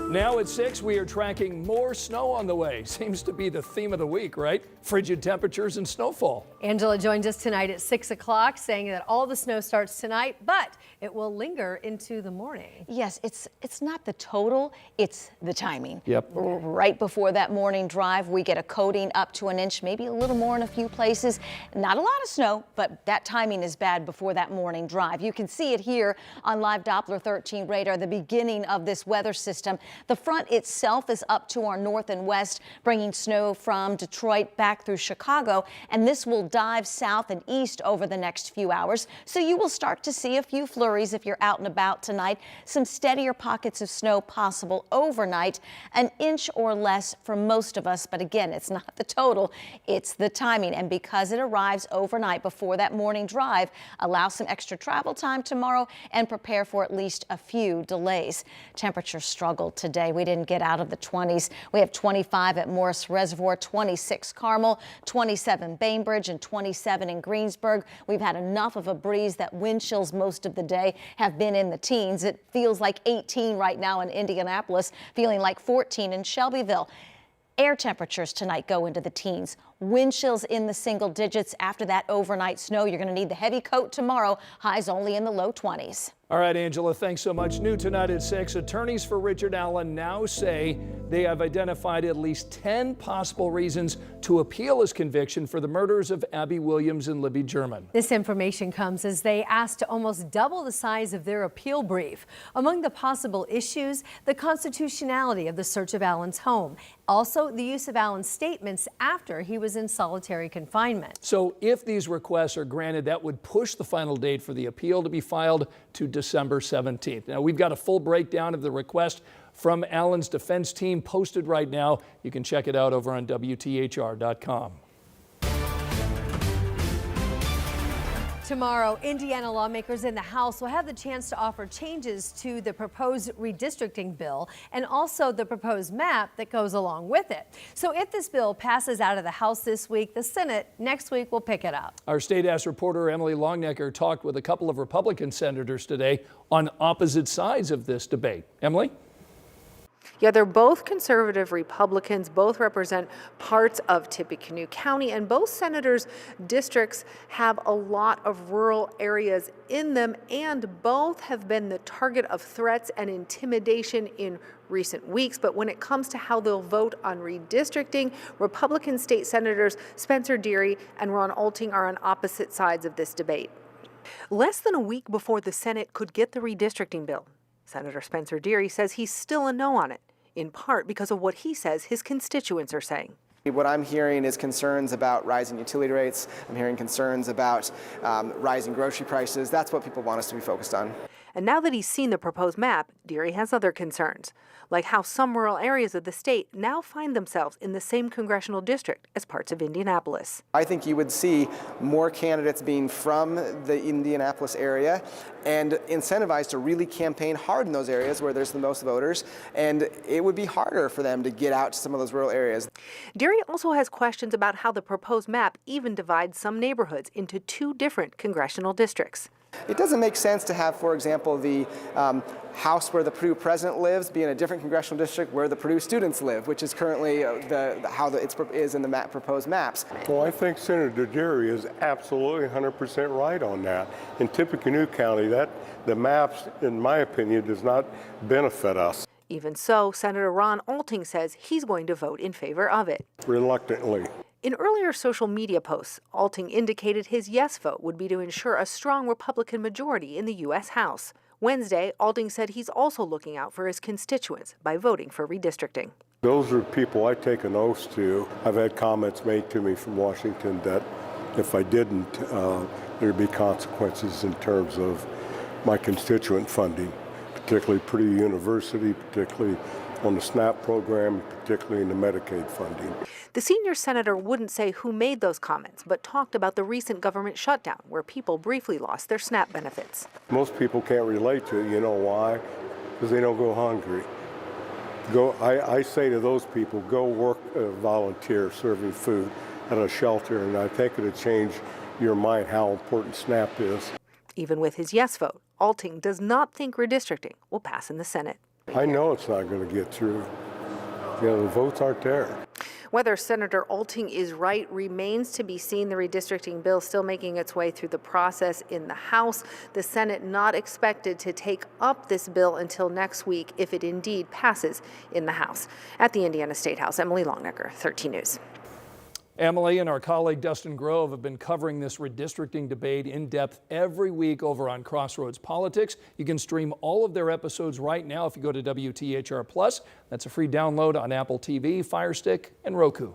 Now at 6, we are tracking more snow on the way. Seems to be the theme of the week, right? Frigid temperatures and snowfall. Angela joins us tonight at 6 o'clock saying that all the snow starts tonight, but it will linger into the morning. Yes, it's not the total, it's the timing. Yep. Right before that morning drive, we get a coating up to an inch, maybe a little more in a few places. Not a lot of snow, but that timing is bad before that morning drive. You can see it here on Live Doppler 13 radar, the beginning of this weather system. The front itself is up to our north and west, bringing snow from Detroit back through Chicago, and this will dive south and east over the next few hours. So you will start to see a few flurries if you're out and about tonight. Some steadier pockets of snow possible overnight, an inch or less for most of us. But again, it's not the total, it's the timing. And because it arrives overnight before that morning drive, allow some extra travel time tomorrow and prepare for at least a few delays. Temperatures struggled today. We didn't get out of the 20s. We have 25 at Morris Reservoir, 26 Carmel, 27 Bainbridge, and 27 in Greensburg. We've had enough of a breeze that wind chills most of the day have been in the teens. It feels like 18 right now in Indianapolis, feeling like 14 in Shelbyville. Air temperatures tonight go into the teens. Wind chills in the single digits. After that overnight snow, you're going to need the heavy coat tomorrow. Highs only in the low 20s. All right, Angela, thanks so much. New tonight at 6, attorneys for Richard Allen now say they have identified at least 10 possible reasons to appeal his conviction for the murders of Abby Williams and Libby German. This information comes as they asked to almost double the size of their appeal brief. Among the possible issues, the constitutionality of the search of Allen's home. Also, the use of Allen's statements after he was in solitary confinement. So if these requests are granted, that would push the final date for the appeal to be filed to December 17th. Now, we've got a full breakdown of the request from Allen's defense team posted right now. You can check it out over on WTHR.com. Tomorrow, Indiana lawmakers in the House will have the chance to offer changes to the proposed redistricting bill and also the proposed map that goes along with it. So if this bill passes out of the House this week, the Senate next week will pick it up. Our State House reporter Emily Longnecker talked with a couple of Republican senators today on opposite sides of this debate. Emily? Yeah, they're both conservative Republicans, both represent parts of Tippecanoe County, and both senators' districts have a lot of rural areas in them, and both have been the target of threats and intimidation in recent weeks. But when it comes to how they'll vote on redistricting, Republican state senators Spencer Deery and Ron Olting are on opposite sides of this debate. Less than a week before the Senate could get the redistricting bill, Senator Spencer Deery says he's still a no on it, in part because of what he says his constituents are saying. What I'm hearing is concerns about rising utility rates. I'm hearing concerns about rising grocery prices. That's what people want us to be focused on. And now that he's seen the proposed map, Deery has other concerns, like how some rural areas of the state now find themselves in the same congressional district as parts of Indianapolis. I think you would see more candidates being from the Indianapolis area and incentivized to really campaign hard in those areas where there's the most voters, and it would be harder for them to get out to some of those rural areas. Deery also has questions about how the proposed map even divides some neighborhoods into two different congressional districts. It doesn't make sense to have, for example, the house where the Purdue president lives be in a different congressional district where the Purdue students live, which is currently how it is in the proposed maps. Well, I think Senator Deery is absolutely 100% right on that. In Tippecanoe County, the maps, in my opinion, does not benefit us. Even so, Senator Ron Olting says he's going to vote in favor of it. Reluctantly. In earlier social media posts, Olting indicated his yes vote would be to ensure a strong Republican majority in the U.S. House. Wednesday, Olting said he's also looking out for his constituents by voting for redistricting. Those are people I take an oath to. I've had comments made to me from Washington that if I didn't, there'd be consequences in terms of my constituent funding, particularly Purdue University, particularly on the SNAP program, particularly in the Medicaid funding. The senior senator wouldn't say who made those comments, but talked about the recent government shutdown where people briefly lost their SNAP benefits. Most people can't relate to it. You know why? Because they don't go hungry. I say to those people, go work, volunteer serving food at a shelter, and I think it'll change your mind how important SNAP is. Even with his yes vote, Olting does not think redistricting will pass in the Senate. I know it's not going to get through. You know, the votes aren't there. Whether Senator Alting is right remains to be seen. The redistricting bill still making its way through the process in the House. The Senate not expected to take up this bill until next week if it indeed passes in the House. At the Indiana State House, Emily Longnecker, 13 News. Emily and our colleague Dustin Grove have been covering this redistricting debate in depth every week over on Crossroads Politics. You can stream all of their episodes right now if you go to WTHR Plus. That's a free download on Apple TV, Fire Stick, and Roku.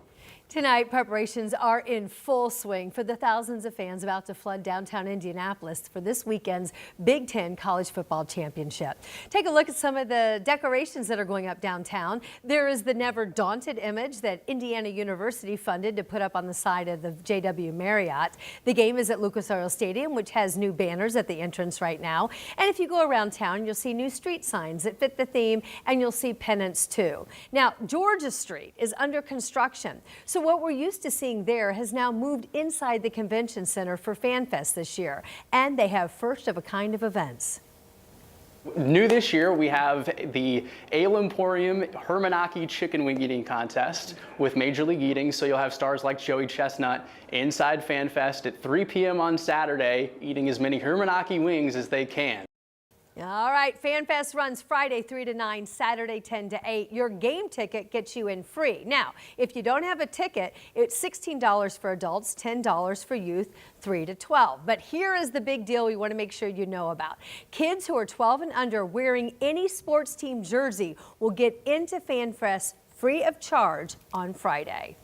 Tonight, preparations are in full swing for the thousands of fans about to flood downtown Indianapolis for this weekend's Big Ten College Football Championship. Take a look at some of the decorations that are going up downtown. There is the Never Daunted image that Indiana University funded to put up on the side of the JW Marriott. The game is at Lucas Oil Stadium, which has new banners at the entrance right now. And if you go around town, you'll see new street signs that fit the theme, and you'll see pennants too. Now, Georgia Street is under construction, so what we're used to seeing there has now moved inside the convention center for FanFest this year, and they have first of a kind of events. New this year, we have the Ale Emporium Hermanaki Chicken Wing Eating Contest with Major League Eating. So you'll have stars like Joey Chestnut inside FanFest at 3 p.m. on Saturday, eating as many Hermanaki wings as they can. All right, FanFest runs Friday 3 to 9, Saturday 10 to 8. Your game ticket gets you in free. Now, if you don't have a ticket, it's $16 for adults, $10 for youth, 3 to 12. But here is the big deal we want to make sure you know about. Kids who are 12 and under wearing any sports team jersey will get into FanFest free of charge on Friday.